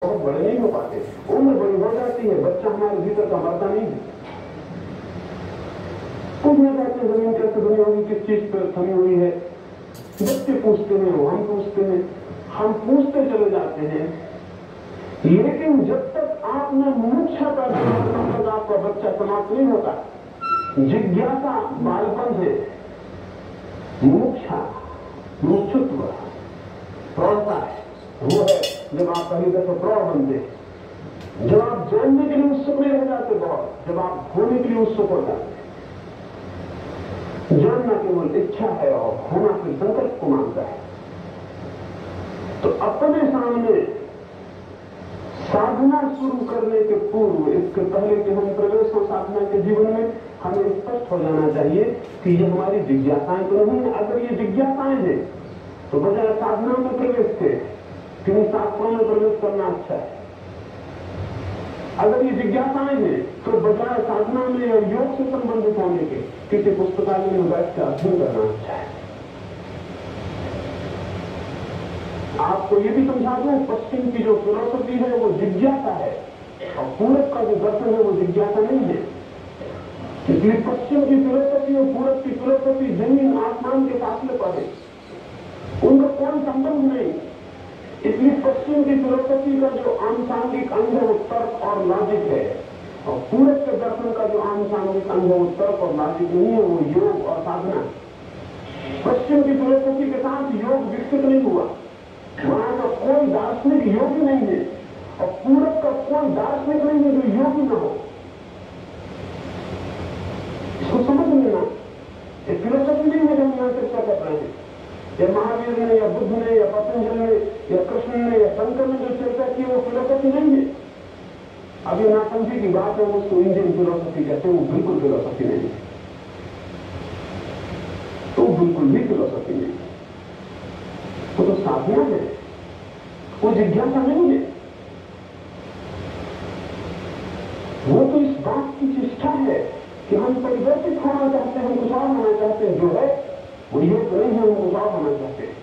बहुत बड़े नहीं हो पाते, उम्र बड़ी हो जाती है, बच्चा हमारे भीतर का मरता नहीं है। पूछना चाहते हैं जमीन कैसे बनी होगी, किस चीज पर थमी हुई है, बच्चे पूछते हैं, हम पूछते हैं, हम पूछते चले जाते हैं। लेकिन जब तक आपने मुमुक्षा पैदा नहीं किया, तब तक आपका बच्चा समाप्त नहीं होता। जिज्ञासा बालपन है, मुमुक्षा मुमुक्षुत्व प्रौढ़ता है, वो है जब आप पहली दफा प्रौढ़ बनते, जब आप जानने के लिए उत्सुक नहीं हो जाते, बहुत जब आप होने के लिए उत्सुक हो जाते। जानना केवल इच्छा है और होना फिर संकल्प को मानता है। तो अपने सामने साधना शुरू करने के पूर्व, इसके पहले कि हम प्रवेश हो साधना के जीवन में, हमें स्पष्ट हो जाना चाहिए कि ये हमारी जिज्ञासाएं तो नहीं है। अगर ये जिज्ञासाएं हैं तो बजाय साधना में प्रवेश के किन्हीं शास्त्रों में प्रवेश करना अच्छा है। अगर ये जिज्ञासाएं हैं तो बजाय साधना में या योग से संबंधित होने के किसी पुस्तकालय में बैठ कर अध्ययन करना अच्छा है। आपको ये भी समझा दूं, पश्चिम की जो फिलोसफी है वो जिज्ञासा है और पूरब का जो दर्शन है वो जिज्ञासा नहीं है। इसलिए पश्चिम की फिलोसफी और पूरब की फिलोसफी जमीन आसमान के फासले पर है, उनका कोई संबंध नहीं। इसलिए पश्चिम की फिलोसफी का जो आनुषांगिक अंग है वो तर्क और लॉजिक है, और पूरब के दर्शन का जो आनुषांगिक अंग है वो तर्क और लॉजिक नहीं है, वो योग और साधना। पश्चिम की फिलोसफी के साथ योग विकसित नहीं हुआ, वहां का कोई दार्शनिक योगी नहीं है, और पूरब का कोई दार्शनिक नहीं है जो योगी न हो। इसको समझ लेना, एक फिलोसफी नहीं है जो हम यहां चर्चा कर रहे हैं। या महावीर ने या बुद्ध ने या पतंजलि ने या कृष्ण ने या शंकर ने जो चर्चा की वो फिलोसफी नहीं है। अभी नासमझी की बात है, उसको इंडियन फिलोसफी कहते हैं, वो बिल्कुल फिलोसफी नहीं है, तो बिल्कुल भी फिलोसफी नहीं है, वो तो साधना है, वो जिज्ञासा नहीं है। वो तो इस बात की चेष्टा है कि हम परिवर्तित होना चाहते हैं, हम कुछ और होना चाहते हैं, जो है वो योग नहीं है, हम कुछ और होना चाहते हैं।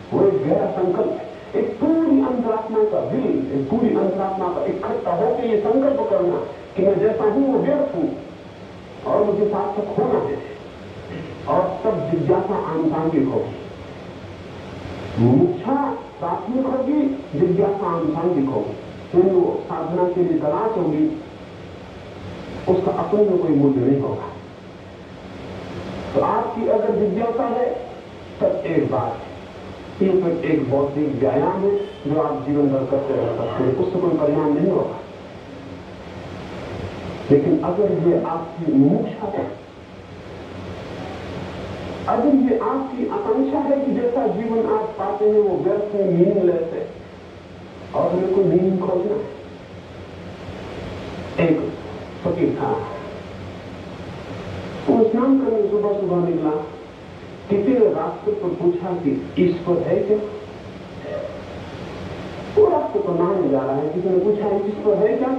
वो एक गहरा संकल्प है, एक पूरी अंतरात्मा का दिल, एक पूरी अंतरात्मा का इकट्ठा होकर ये संकल्प करना कि मैं जैसा हूं वो व्यर्थ हूं और मुझे सार्थक होना है। और तब जिज्ञासा आनुषांगिक होगी, मुमुक्षा प्राथमिक होगी, जिज्ञासा आनुषांगिक होगी। तो वो साधना के लिए तलाश होगी, उसका अपने में कोई मूल्य नहीं होगा। तो आपकी अगर जिज्ञासा है तब एक बात, ये फिर एक बौद्धिक व्यायाम है जो आप जीवन भर करते रह सकते हैं, उससे कोई परिणाम नहीं होगा। लेकिन अगर ये आपकी मुमुक्षा है, अगर ये आपकी आकांक्षा है कि जैसा जीवन आप पाते हैं वो व्यर्थ है, मीनिंगलेस है और मेरे को मीनिंग खोजना है। एक फकीर था, वो स्नान करने सुबह सुबह निकला, किसी ने रास्ते पर पूछा कि ईश्वर है क्या? वो रास्ते पर नहाने जा रहा है, किसी ने पूछा ईश्वर है क्या?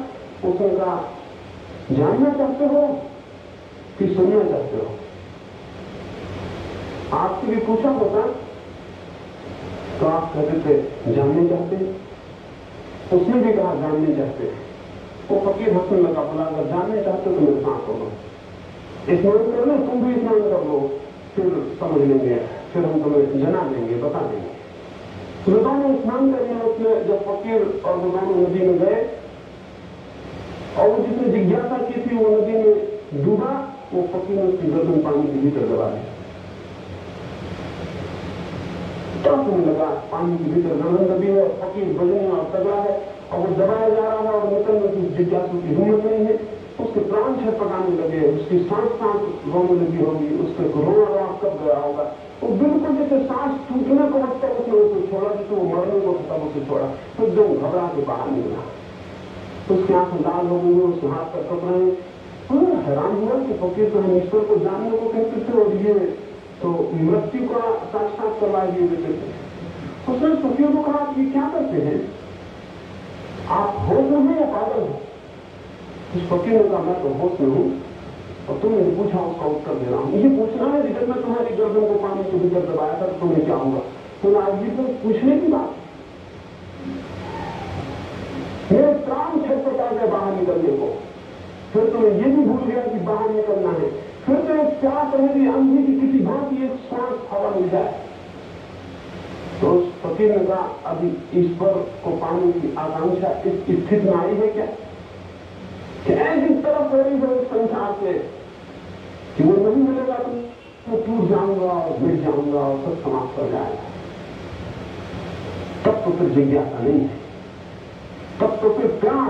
उसने कहा जानना चाहते हो कि सुनना चाहते हो? आपसे भी पूछा होता तो आप कहते थे जानने चाहते हैं। उसने भी कहा जानने चाहते हैं। वो फकीर हंसने लगा, बोला अगर जानने चाहते हो तो मेरे साथ हो लो, स्नान कर लो, तुम भी स्नान कर लो, फिर समझ लेंगे, फिर हम तुम्हें जना देंगे, बता देंगे। तो दोनों स्नान करने, उसने जब फकीर और वो दोनों नदी में गए और वो जिसने जिज्ञासा की थी वो नदी में डूबा, वो फकीर ने उसकी गर्दन पानी के भीतर दबा दी। होने लगा, पानी के भीतर गर्दन दबी है, फकीर बजने और तगड़ा है और वो दबाया जा रहा है और निकलने की जिज्ञासु की हिम्मत नहीं है। उसके प्राण छटपटाने लगे, उसकी सांस रोने लगी होगी, उसके रोना कब गया होगा। वो बिल्कुल जैसे सांस टूटने को लगता है उसने उसे छोड़ा, जैसे वो मरने को तब उसे छोड़ा, तो एकदम घबरा के बाहर निकला। उसकी आंखें लाल हो गई, उसके हाथ पर कप रहे हैं। हैरान हुआ कि फकीर तो हम ईश्वर को जानने को कहते थे और ये तो मृत्यु का साक्षात करवा दिए देते थे। उसने फकीर को कहा कि क्या करते हैं आप, होश में हैं या पागल हैं? उस फकीर ने कहा मैं तो होश में हूं और तुमने पूछा उसका उत्तर दे रहा हूं। ये पूछना है जब मैं तुम्हारी गर्दन को पानी के भीतर दबाया था तो तुम्हें क्या हुआ? तो आज ये तो पूछने की बात, पड़ गए बाहर निकलने को, फिर तुम्हें ये भी भूल गया कि बाहर निकलना है, फिर तो एक प्यास रहेगी अंधी की किसी भांति एक श्वास हवा मिल जाए। तो उस फकीर ने कहा अभी ईश्वर को पाने की आकांक्षा इस स्थिति में आई है क्या कि ऐसी तरफ हो रही है संसार से कि वो नहीं मिलेगा तो मैं टूट जाऊंगा और मिट जाऊंगा और सब समाप्त हो जाएगा। तब तो फिर जिज्ञासा नहीं है, तब तो फिर प्यास